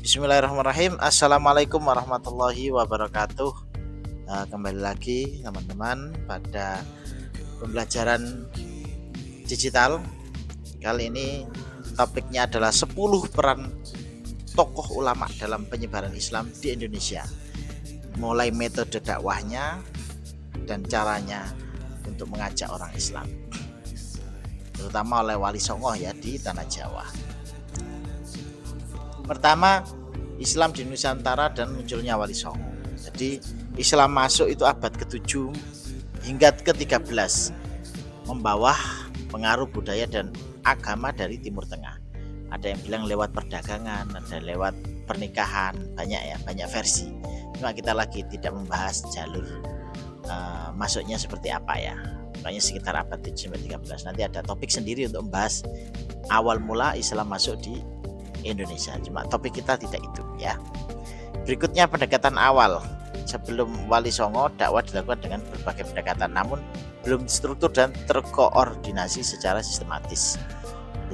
Bismillahirrahmanirrahim. Assalamualaikum warahmatullahi wabarakatuh. Kembali lagi teman-teman pada pembelajaran digital. Kali ini topiknya adalah 10 peran tokoh ulama dalam penyebaran Islam di Indonesia. Mulai metode dakwahnya dan caranya untuk mengajak orang Islam, terutama oleh Wali Songo ya di Tanah Jawa. Pertama, Islam di Nusantara dan munculnya Wali Songo. Jadi Islam masuk itu abad ke-7 hingga ke-13, membawa pengaruh budaya dan agama dari Timur Tengah. Ada yang bilang lewat perdagangan, ada lewat pernikahan, banyak versi. Cuma kita lagi tidak membahas jalur masuknya seperti apa ya. Makanya sekitar abad 7-13. Nanti ada topik sendiri untuk membahas awal mula Islam masuk di Indonesia. Cuma topik kita tidak itu ya. Berikutnya pendekatan awal. Sebelum Wali Songo, dakwah dilakukan dengan berbagai pendekatan, namun belum struktur dan terkoordinasi secara sistematis.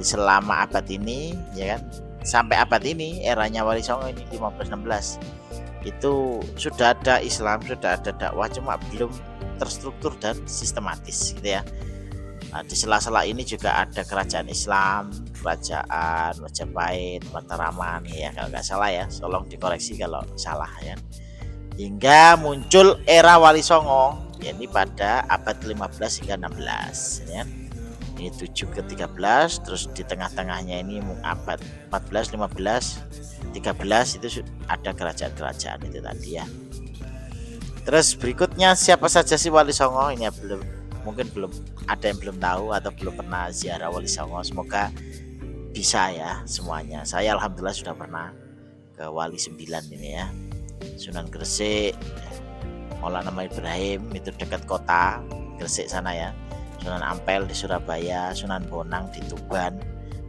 Di selama abad ini, ya kan, sampai abad ini, eranya Wali Songo ini 15-16, itu sudah ada Islam, sudah ada dakwah, cuma belum terstruktur dan sistematis, gitu ya. Nah, di sela-sela ini juga ada kerajaan Islam, kerajaan Majapahit, Mataraman ya kalau nggak salah ya, tolong dikoreksi kalau salah ya. Hingga muncul era Wali Songo, yakni pada abad 15 hingga 16 ya. Ini 7 ke 13, terus di tengah-tengahnya ini abad 14, 15, 13 itu ada kerajaan-kerajaan itu tadi ya. Terus berikutnya siapa saja sih Wali Songo? Ini ya mungkin belum ada yang belum tahu atau belum pernah ziarah Wali Songo. Semoga bisa ya semuanya. Saya alhamdulillah sudah pernah ke Wali 9 ini ya, Sunan Gresik, Maulana Ibrahim itu dekat kota Gresik sana ya, Sunan Ampel di Surabaya, Sunan Bonang di Tuban,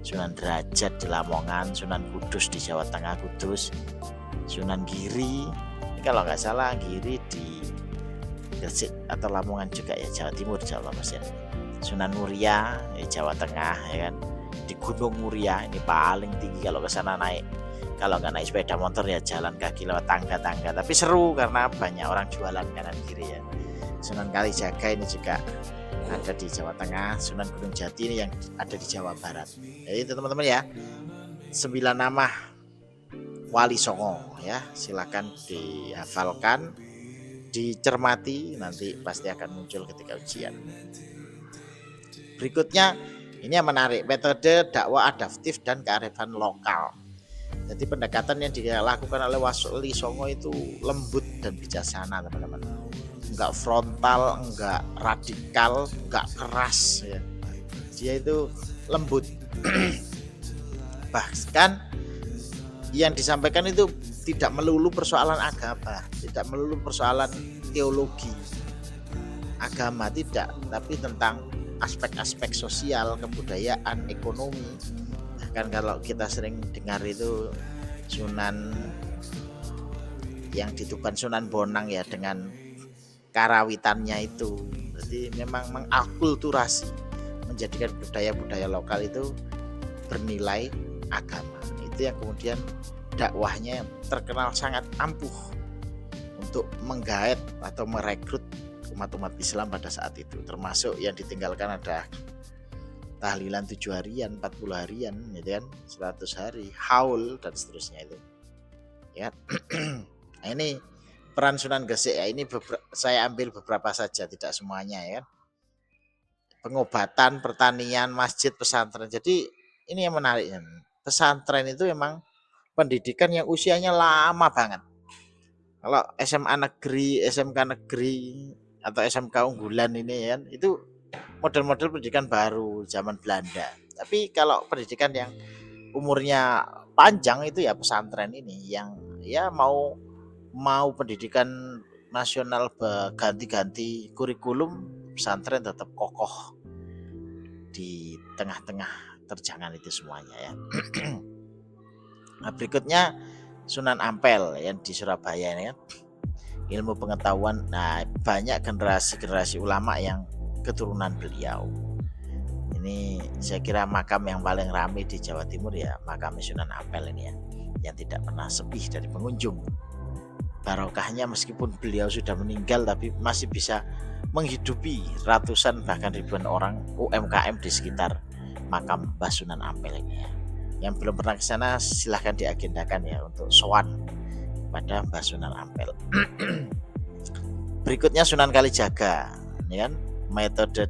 Sunan Derajat di Lamongan, Sunan Kudus di Jawa Tengah Kudus, Sunan Giri kalau nggak salah Giri di Gresik atau Lamongan juga ya, Jawa Timur Jawa ya. Sunan Muria di Jawa Tengah ya kan, di Gunung Muria ini paling tinggi, kalau ke sana naik, kalau nggak naik sepeda motor ya jalan kaki lewat tangga-tangga, tapi seru karena banyak orang jualan kanan kiri ya. Sunan Kalijaga ini juga ada di Jawa Tengah, Sunan Gunung Jati ini yang ada di Jawa Barat. Jadi itu teman-teman ya, 9 nama Wali Songo ya, silakan dihafalkan, dicermati, nanti pasti akan muncul ketika ujian. Berikutnya ini yang menarik, metode dakwah adaptif dan kearifan lokal. Jadi pendekatan yang dilakukan oleh Wali Songo itu lembut dan bijaksana teman-teman, enggak frontal, enggak radikal, enggak keras ya. Dia itu lembut. Bahkan yang disampaikan itu tidak melulu persoalan agama, tidak melulu persoalan teologi agama, tidak, tapi tentang aspek-aspek sosial, kebudayaan, ekonomi. Bahkan kalau kita sering dengar itu Sunan yang di Tuban, Sunan Bonang ya, dengan karawitannya itu, jadi memang mengakulturasi, menjadikan budaya-budaya lokal itu bernilai agama. Itu yang kemudian dakwahnya terkenal sangat ampuh untuk menggaet atau merekrut umat-umat Islam pada saat itu, termasuk yang ditinggalkan ada tahlilan 7 harian, 40 harian gitu kan, 100 hari, haul dan seterusnya itu ya. Nah, ini peran Sunan Gresik ya, ini saya ambil beberapa saja, tidak semuanya ya. Pengobatan, pertanian, masjid, pesantren. Jadi ini yang menarik, pesantren itu memang pendidikan yang usianya lama banget. Kalau SMA negeri, SMK negeri atau SMK unggulan ini ya, itu model-model pendidikan baru zaman Belanda. Tapi kalau pendidikan yang umurnya panjang itu ya pesantren ini, yang ya mau pendidikan nasional ganti-ganti kurikulum, pesantren tetap kokoh di tengah-tengah terjangan itu semuanya ya. Nah, berikutnya Sunan Ampel yang di Surabaya ini kan, ilmu pengetahuan. Nah, banyak generasi ulama yang keturunan beliau. Ini saya kira makam yang paling ramai di Jawa Timur ya makam Sunan Ampel ini ya, yang tidak pernah sepi dari pengunjung. Barokahnya meskipun beliau sudah meninggal tapi masih bisa menghidupi ratusan bahkan ribuan orang UMKM di sekitar makam Mbah Sunan Ampel ini ya. Yang belum pernah ke sana silahkan diagendakan ya untuk sowan pada Mbah Sunan Ampel. Berikutnya Sunan Kalijaga, ya kan? Metode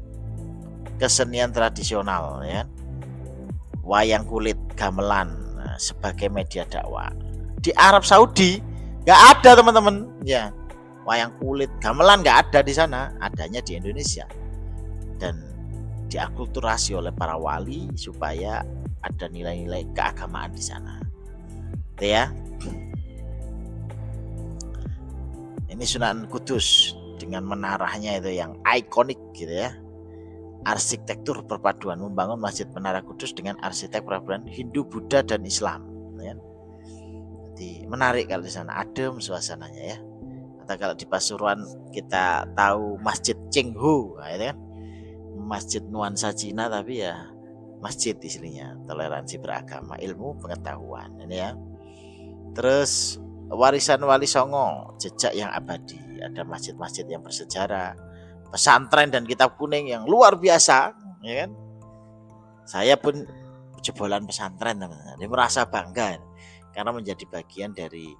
kesenian tradisional, ya kan? Wayang kulit, gamelan sebagai media dakwah. Di Arab Saudi nggak ada teman-teman, ya. Wayang kulit, gamelan nggak ada di sana, adanya di Indonesia. Dan diakulturasi oleh para wali supaya ada nilai-nilai keagamaan di sana. Itu ya. Ini Sunan Kudus dengan menaranya itu yang ikonik gitu ya. Arsitektur perpaduan membangun Masjid Menara Kudus dengan arsitek perpaduan Hindu, Buddha dan Islam. Ya. Jadi menarik kalau di sana, adem suasananya ya. Atau kalau di Pasuruan kita tahu Masjid Cengho, nah, itu kan masjid nuansa Cina tapi ya masjid istilahnya, toleransi beragama, ilmu pengetahuan ini ya. Terus warisan Wali Songo, jejak yang abadi, ada masjid-masjid yang bersejarah, pesantren dan kitab kuning yang luar biasa, ya kan? Saya pun jebolan pesantren teman-teman, dia merasa bangga karena menjadi bagian dari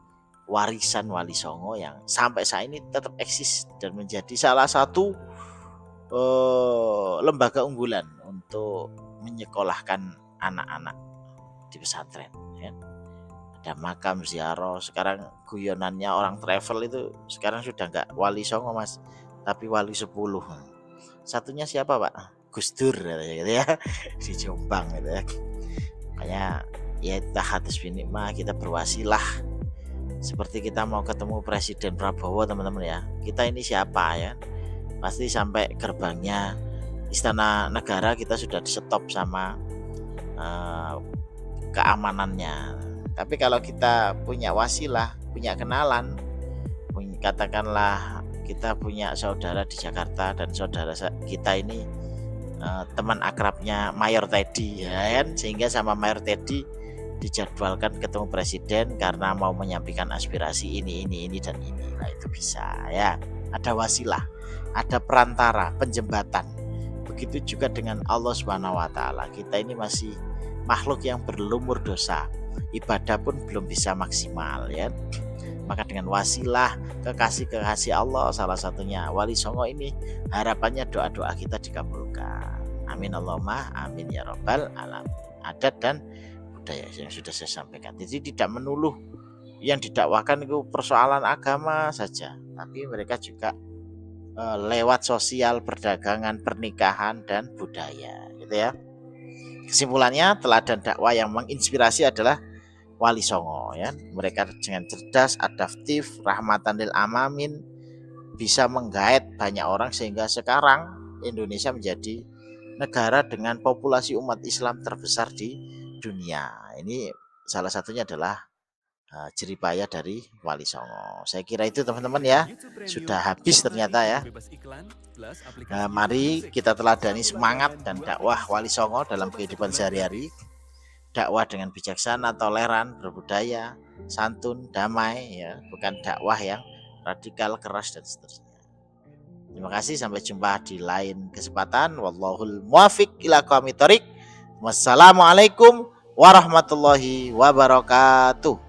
warisan Wali Songo yang sampai saat ini tetap eksis dan menjadi salah satu lembaga unggulan untuk menyekolahkan anak-anak di pesantren, ya. Ada makam ziarah, sekarang guyonannya orang travel itu sekarang sudah enggak Wali Songo Mas, tapi Wali 10. Satunya siapa Pak? Gus Dur gitu ya, di Jombang gitu ya. Makanya ya hadis binikmah, kita berwasilah seperti kita mau ketemu Presiden Prabowo teman-teman ya. Kita ini siapa ya? Pasti sampai gerbangnya Istana Negara kita sudah di stop sama keamanannya. Tapi kalau kita punya wasilah, punya kenalan, katakanlah kita punya saudara di Jakarta dan saudara kita ini teman akrabnya Mayor Teddy, ya kan? Sehingga sama Mayor Teddy dijadwalkan ketemu presiden karena mau menyampaikan aspirasi ini dan ini. Nah itu bisa ya. Ada wasilah, ada perantara, penjembatan. Begitu juga dengan Allah Subhanahu wa taala. Kita ini masih makhluk yang berlumur dosa. Ibadah pun belum bisa maksimal ya. Maka dengan wasilah kekasih Allah, salah satunya Wali Songo ini, harapannya doa-doa kita dikabulkan. Amin Allahumma amin ya rabbal alamin. Adat dan budaya yang sudah saya sampaikan. Jadi tidak melulu yang didakwakan itu persoalan agama saja, tapi mereka juga lewat sosial, perdagangan, pernikahan dan budaya, gitu ya. Kesimpulannya, teladan dakwah yang menginspirasi adalah Wali Songo ya. Mereka dengan cerdas, adaptif, rahmatan lil alamin, bisa menggait banyak orang sehingga sekarang Indonesia menjadi negara dengan populasi umat Islam terbesar di dunia. Ini salah satunya adalah jeripaya dari Wali Songo. Saya kira itu teman-teman ya. Sudah habis ternyata ya. Nah, mari kita teladani semangat dan dakwah Wali Songo dalam kehidupan sehari-hari. Dakwah dengan bijaksana, toleran, berbudaya, santun, damai ya, bukan dakwah yang radikal, keras dan seterusnya. Terima kasih, sampai jumpa di lain kesempatan. Wallahul muwaffiq ila aqwamit thoriq. Wassalamualaikum warahmatullahi wabarakatuh.